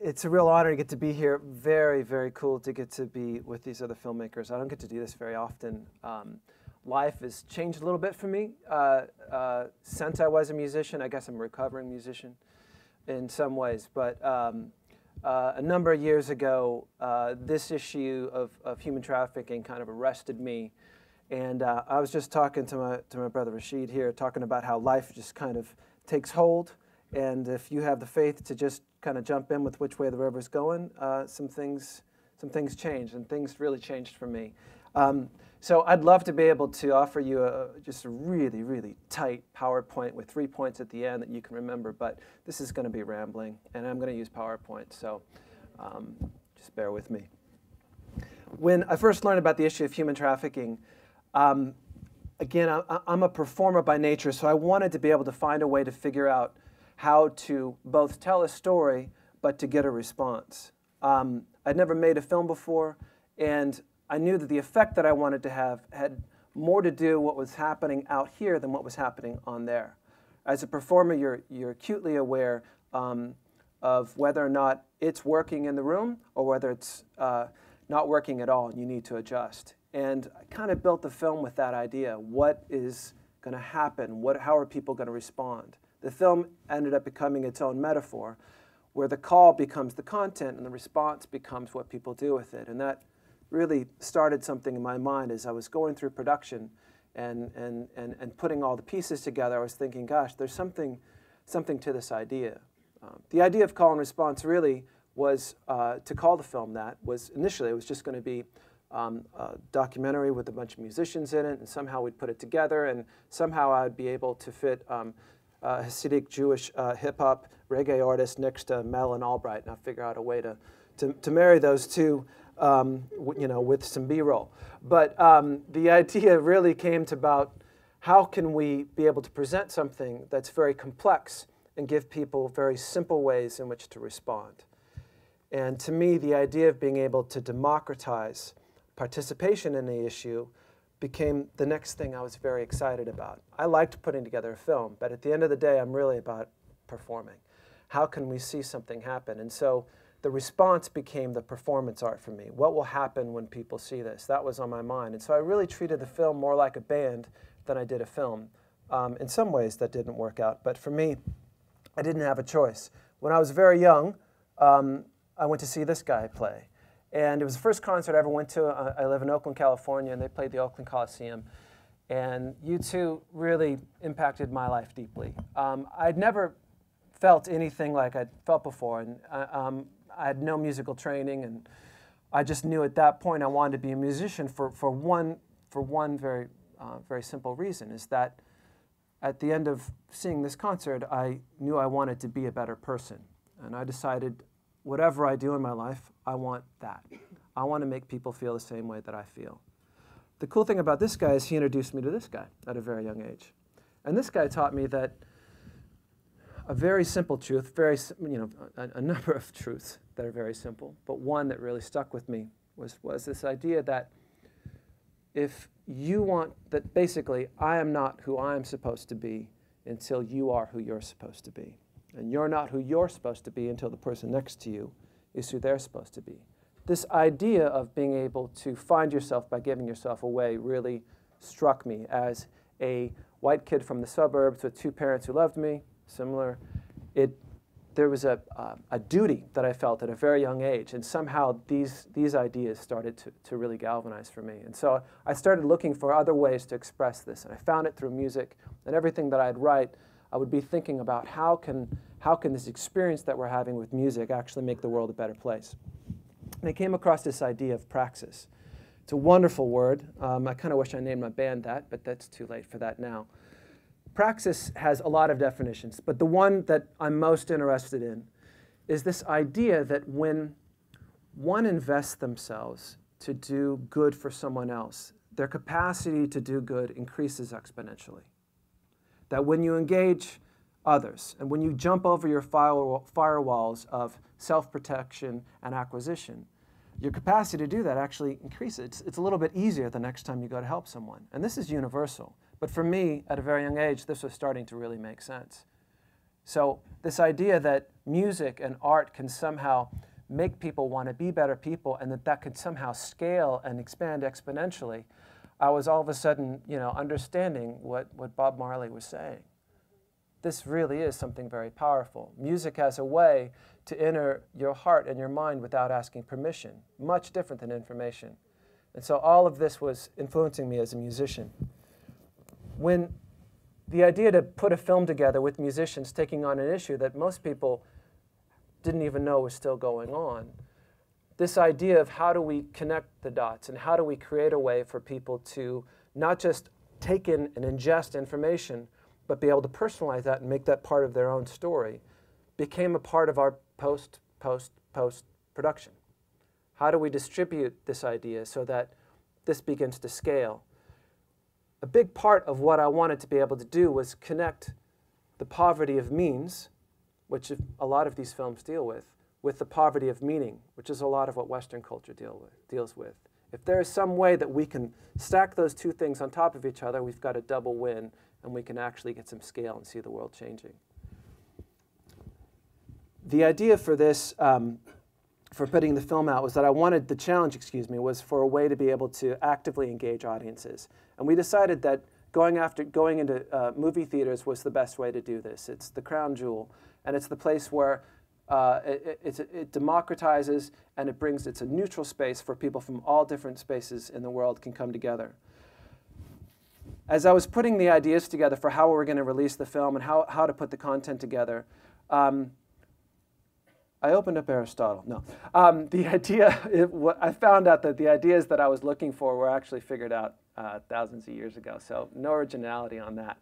It's a real honor to get to be here. Very, very cool to get to be with these other filmmakers. I don't get to do this very often. Life has changed a little bit for me since I was a musician. I guess I'm a recovering musician in some ways. But a number of years ago, this issue of human trafficking kind of arrested me. And I was just talking to my brother Rashid here, talking about how life just kind of takes hold. And if you have the faith to just kind of jump in with which way the river's going, some things change, and things really changed for me. So I'd love to be able to offer you just a really, really tight PowerPoint with 3 points at the end that you can remember, but this is going to be rambling, and I'm going to use PowerPoint, so just bear with me. When I first learned about the issue of human trafficking, again, I'm a performer by nature, so I wanted to be able to find a way to figure out how to both tell a story, but to get a response. I'd never made a film before, and I knew that the effect that I wanted to have had more to do with what was happening out here than what was happening on there. As a performer, you're acutely aware of whether or not it's working in the room or whether it's not working at all and you need to adjust. And I kind of built the film with that idea. What is going to happen? How are people going to respond? The film ended up becoming its own metaphor, where the call becomes the content and the response becomes what people do with it. And that really started something in my mind as I was going through production and putting all the pieces together. I was thinking, gosh, there's something to this idea. The idea of call and response really was to call the film that. Initially, it was just going to be a documentary with a bunch of musicians in it, and somehow we'd put it together, and somehow I'd be able to fit Hasidic Jewish hip-hop reggae artist next to Madeleine Albright, and I'll figure out a way to marry those two, with some B-roll. But the idea really came to about how can we be able to present something that's very complex and give people very simple ways in which to respond. And to me, the idea of being able to democratize participation in the issue became the next thing I was very excited about. I liked putting together a film, but at the end of the day, I'm really about performing. How can we see something happen? And so the response became the performance art for me. What will happen when people see this? That was on my mind. And so I really treated the film more like a band than I did a film. In some ways, that didn't work out. But for me, I didn't have a choice. When I was very young, I went to see this guy play. And it was the first concert I ever went to. I live in Oakland, California, and they played the Oakland Coliseum. And U2 really impacted my life deeply. I'd never felt anything like I'd felt before, and I had no musical training, and I just knew at that point I wanted to be a musician for one very very simple reason, is that at the end of seeing this concert, I knew I wanted to be a better person, and I decided, whatever I do in my life, I want that. I want to make people feel the same way that I feel. The cool thing about this guy is he introduced me to this guy at a very young age. And this guy taught me that a very simple truth, a number of truths that are very simple, but one that really stuck with me was this idea that if you want, that basically I am not who I am supposed to be until you are who you're supposed to be. And you're not who you're supposed to be until the person next to you is who they're supposed to be. This idea of being able to find yourself by giving yourself away really struck me as a white kid from the suburbs with two parents who loved me, similar. There was a duty that I felt at a very young age, and somehow these ideas started to really galvanize for me. And so I started looking for other ways to express this, and I found it through music. And everything that I'd write, I would be thinking about how can this experience that we're having with music actually make the world a better place. And I came across this idea of praxis. It's a wonderful word. I kind of wish I named my band that, but that's too late for that now. Praxis has a lot of definitions, but the one that I'm most interested in is this idea that when one invests themselves to do good for someone else, their capacity to do good increases exponentially. That when you engage others, and when you jump over your firewalls of self-protection and acquisition, your capacity to do that actually increases. It's a little bit easier the next time you go to help someone. And this is universal. But for me, at a very young age, this was starting to really make sense. So this idea that music and art can somehow make people want to be better people, and that that could somehow scale and expand exponentially, I was all of a sudden, understanding what Bob Marley was saying. This really is something very powerful. Music has a way to enter your heart and your mind without asking permission, much different than information. And so all of this was influencing me as a musician. When the idea to put a film together with musicians taking on an issue that most people didn't even know was still going on, this idea of how do we connect the dots and how do we create a way for people to not just take in and ingest information, but be able to personalize that and make that part of their own story, became a part of our post-production. How do we distribute this idea so that this begins to scale? A big part of what I wanted to be able to do was connect the poverty of means, which a lot of these films deal with the poverty of meaning, which is a lot of what Western culture deals with. If there is some way that we can stack those two things on top of each other, we've got a double win, and we can actually get some scale and see the world changing. The idea for this, for putting the film out, was that I wanted, the challenge, was for a way to be able to actively engage audiences. And we decided that going into movie theaters was the best way to do this. It's the crown jewel, and it's the place where it democratizes, and it's a neutral space for people from all different spaces in the world can come together. As I was putting the ideas together for how we were going to release the film and how to put the content together, I opened up Aristotle. No. I found out that the ideas that I was looking for were actually figured out thousands of years ago, so no originality on that.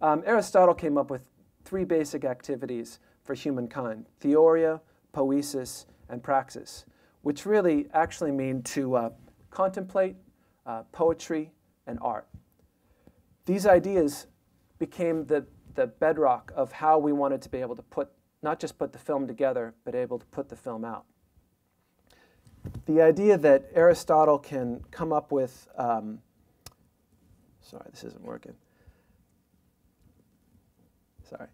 Aristotle came up with 3 basic activities for humankind: Theoria, Poesis, and Praxis, which really actually mean to contemplate, poetry, and art. These ideas became the bedrock of how we wanted to be able to not just put the film together, but able to put the film out. The idea that Aristotle can come up with, sorry, this isn't working. Sorry.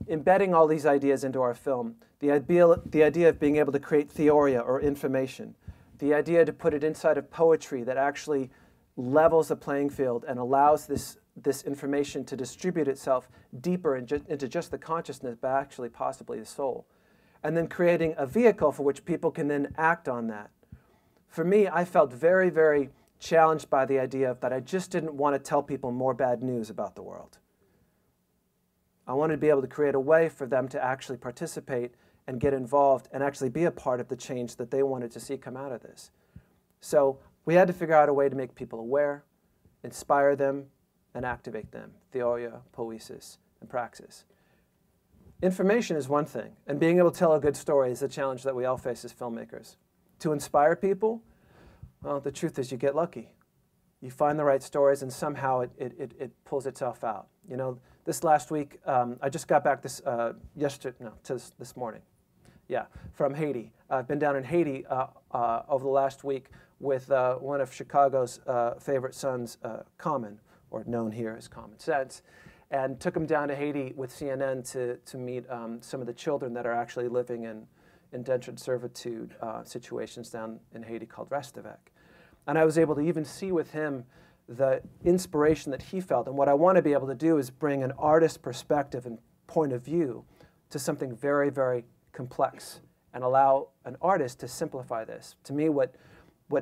Embedding all these ideas into our film, the idea of being able to create theoria or information, the idea to put it inside of poetry that actually levels the playing field and allows this information to distribute itself deeper into just the consciousness, but actually possibly the soul. And then creating a vehicle for which people can then act on that. For me, I felt very, very challenged by the idea that I just didn't want to tell people more bad news about the world. I wanted to be able to create a way for them to actually participate and get involved and actually be a part of the change that they wanted to see come out of this. So we had to figure out a way to make people aware, inspire them, and activate them. Theoria, Poesis, and Praxis. Information is one thing, and being able to tell a good story is a challenge that we all face as filmmakers. To inspire people, well, the truth is you get lucky. You find the right stories, and somehow it pulls itself out. This last week, I just got back this morning. Yeah, from Haiti. I've been down in Haiti over the last week with one of Chicago's favorite sons, Common, or known here as Common Sense, and took him down to Haiti with CNN to meet some of the children that are actually living in indentured servitude situations down in Haiti called Restavek. And I was able to even see with him the inspiration that he felt. And what I want to be able to do is bring an artist perspective and point of view to something very, very complex and allow an artist to simplify this. To me, what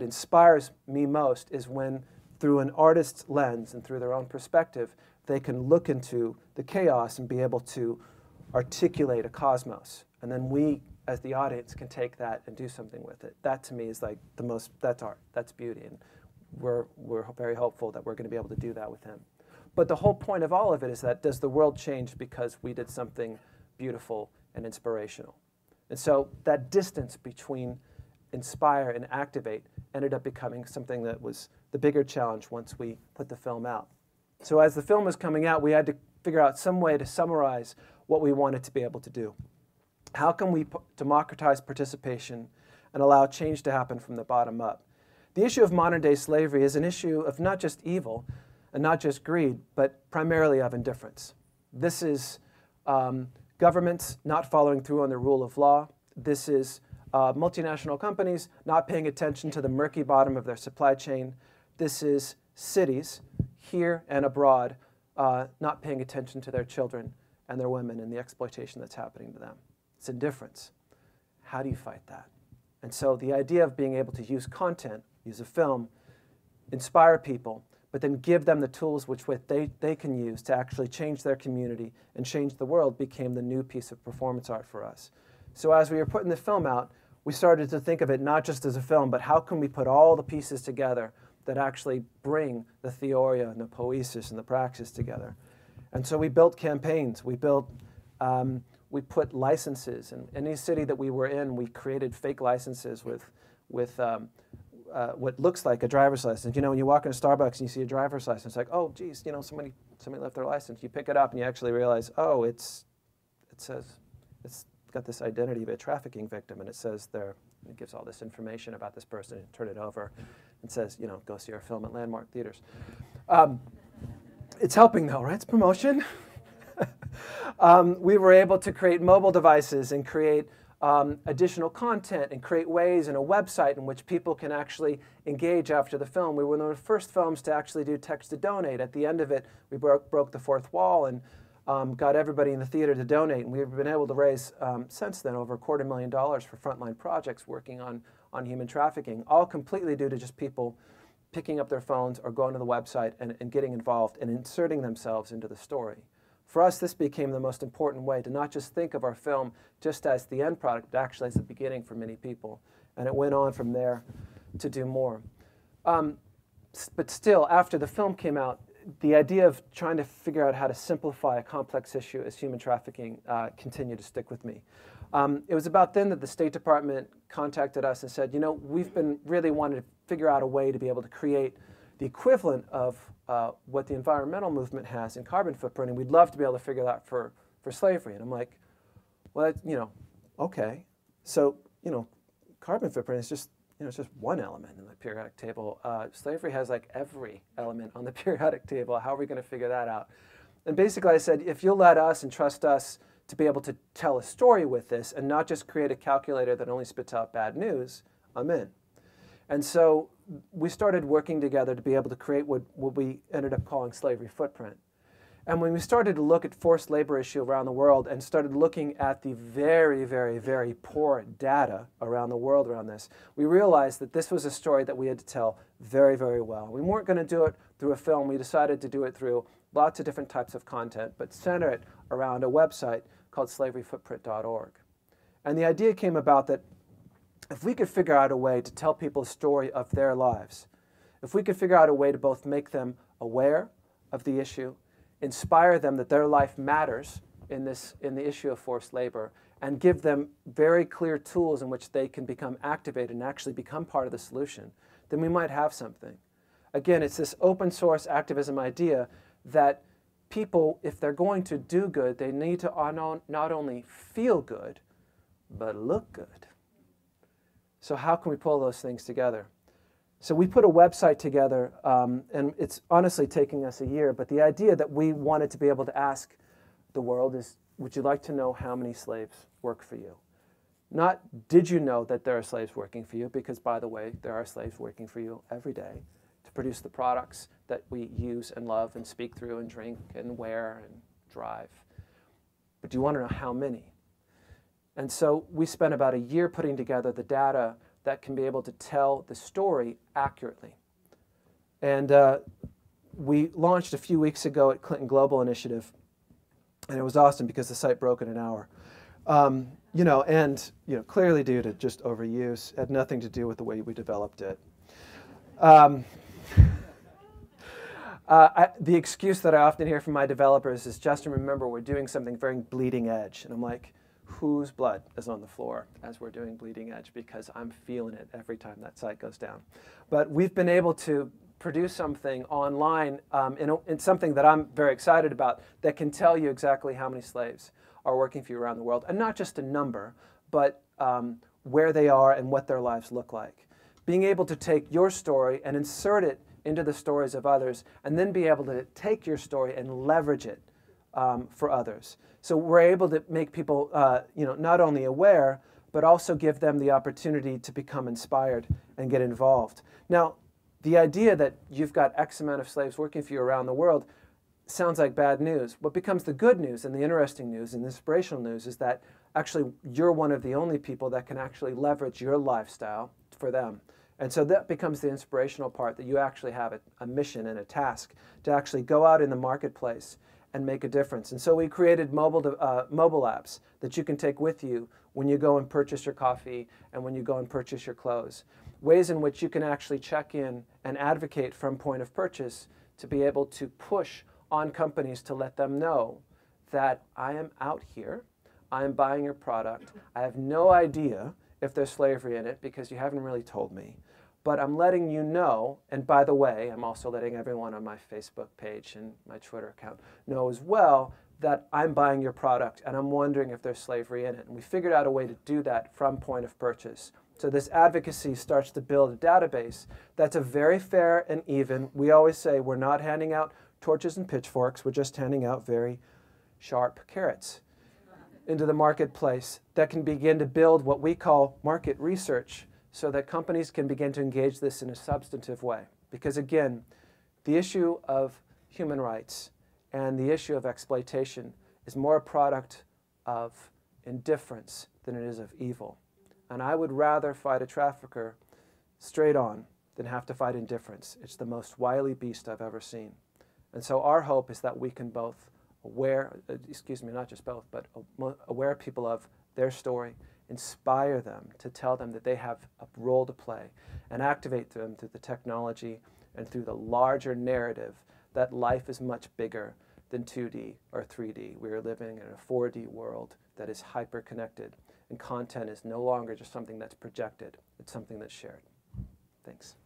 inspires me most is when, through an artist's lens and through their own perspective, they can look into the chaos and be able to articulate a cosmos. And then we, as the audience, can take that and do something with it. That, to me, is like that's art, that's beauty. And we're very hopeful that we're going to be able to do that with him. But the whole point of all of it is that, does the world change because we did something beautiful and inspirational? And so that distance between inspire and activate ended up becoming something that was the bigger challenge once we put the film out. So as the film was coming out, we had to figure out some way to summarize what we wanted to be able to do. How can we democratize participation and allow change to happen from the bottom up? The issue of modern-day slavery is an issue of not just evil and not just greed, but primarily of indifference. This is governments not following through on the rule of law. This is multinational companies not paying attention to the murky bottom of their supply chain. This is cities here and abroad not paying attention to their children and their women and the exploitation that's happening to them. It's indifference. How do you fight that? And so the idea of being able to use content, use a film, inspire people, but then give them the tools which they can use to actually change their community and change the world became the new piece of performance art for us. So as we were putting the film out, we started to think of it not just as a film, but how can we put all the pieces together that actually bring the Teoria and the Poesis and the Praxis together. And so we built campaigns. We put licenses. And in any city that we were in, we created fake licenses with what looks like a driver's license. You know, when you walk in a Starbucks and you see a driver's license, it's like, oh, geez, you know, somebody left their license. You pick it up and you actually realize, oh, it got this identity of a trafficking victim, and it says there, it gives all this information about this person, and turn it over, and says, you know, go see our film at Landmark Theaters. It's helping though, right? It's promotion. We were able to create mobile devices and create additional content and create ways and a website in which people can actually engage after the film. We were one of the first films to actually do text to donate. At the end of it, we broke the fourth wall and got everybody in the theater to donate. And we've been able to raise, since then, over $250,000 for frontline projects working on human trafficking, all completely due to just people picking up their phones or going to the website and getting involved and inserting themselves into the story. For us, this became the most important way to not just think of our film just as the end product, but actually as the beginning for many people. And it went on from there to do more. But still, after the film came out, the idea of trying to figure out how to simplify a complex issue as human trafficking continued to stick with me. It was about then that the State Department contacted us and said, you know, we've been really wanting to figure out a way to be able to create the equivalent of what the environmental movement has in carbon footprint, and we'd love to be able to figure that for slavery. And I'm like, well, you know, okay. So, you know, carbon footprint is just, you know, it's just one element in the periodic table. Slavery has like every element on the periodic table. How are we going to figure that out? And basically I said, if you'll let us and trust us to be able to tell a story with this and not just create a calculator that only spits out bad news, I'm in. And so we started working together to be able to create what we ended up calling Slavery Footprint. And when we started to look at forced labor issue around the world and started looking at the very, very, very poor data around the world around this, we realized that this was a story that we had to tell very, very well. We weren't going to do it through a film. We decided to do it through lots of different types of content, but center it around a website called slaveryfootprint.org. And the idea came about that if we could figure out a way to tell people a story of their lives, if we could figure out a way to both make them aware of the issue, inspire them that their life matters in the issue of forced labor, and give them very clear tools in which they can become activated and actually become part of the solution, then we might have something. Again, it's this open source activism idea that people, if they're going to do good, they need to not only feel good, but look good. So how can we pull those things together? So we put a website together, and it's honestly taking us a year, but the idea that we wanted to be able to ask the world is, would you like to know how many slaves work for you? Not, did you know that there are slaves working for you? Because, by the way, there are slaves working for you every day to produce the products that we use and love and speak through and drink and wear and drive. But do you want to know how many? And so we spent about a year putting together the data that can be able to tell the story accurately. And we launched a few weeks ago at Clinton Global Initiative, and it was awesome because the site broke in an hour. Clearly due to just overuse, had nothing to do with the way we developed it. The excuse that I often hear from my developers is, Justin, remember, we're doing something very bleeding edge. And I'm like, whose blood is on the floor as we're doing bleeding edge? Because I'm feeling it every time that site goes down. But we've been able to produce something online in something that I'm very excited about that can tell you exactly how many slaves are working for you around the world. And not just a number, but where they are and what their lives look like. Being able to take your story and insert it into the stories of others, and then be able to take your story and leverage it for others. So we're able to make people not only aware, but also give them the opportunity to become inspired and get involved. Now, the idea that you've got X amount of slaves working for you around the world sounds like bad news. What becomes the good news and the interesting news and the inspirational news is that actually you're one of the only people that can actually leverage your lifestyle for them. And so that becomes the inspirational part, that you actually have a mission and a task to actually go out in the marketplace and make a difference. And so we created mobile apps that you can take with you when you go and purchase your coffee and when you go and purchase your clothes. Ways in which you can actually check in and advocate from point of purchase to be able to push on companies to let them know that I am out here, I am buying your product, I have no idea if there's slavery in it because you haven't really told me, but I'm letting you know, and by the way, I'm also letting everyone on my Facebook page and my Twitter account know as well that I'm buying your product and I'm wondering if there's slavery in it. And we figured out a way to do that from point of purchase. So this advocacy starts to build a database that's a very fair and even. We always say we're not handing out torches and pitchforks, we're just handing out very sharp carrots into the marketplace that can begin to build what we call market research so that companies can begin to engage this in a substantive way. Because again, the issue of human rights and the issue of exploitation is more a product of indifference than it is of evil. And I would rather fight a trafficker straight on than have to fight indifference. It's the most wily beast I've ever seen. And so our hope is that we can both not just both, but aware people of their story, inspire them to tell them that they have a role to play, and activate them through the technology and through the larger narrative that life is much bigger than 2D or 3D. We are living in a 4D world that is hyper-connected, and content is no longer just something that's projected. It's something that's shared. Thanks.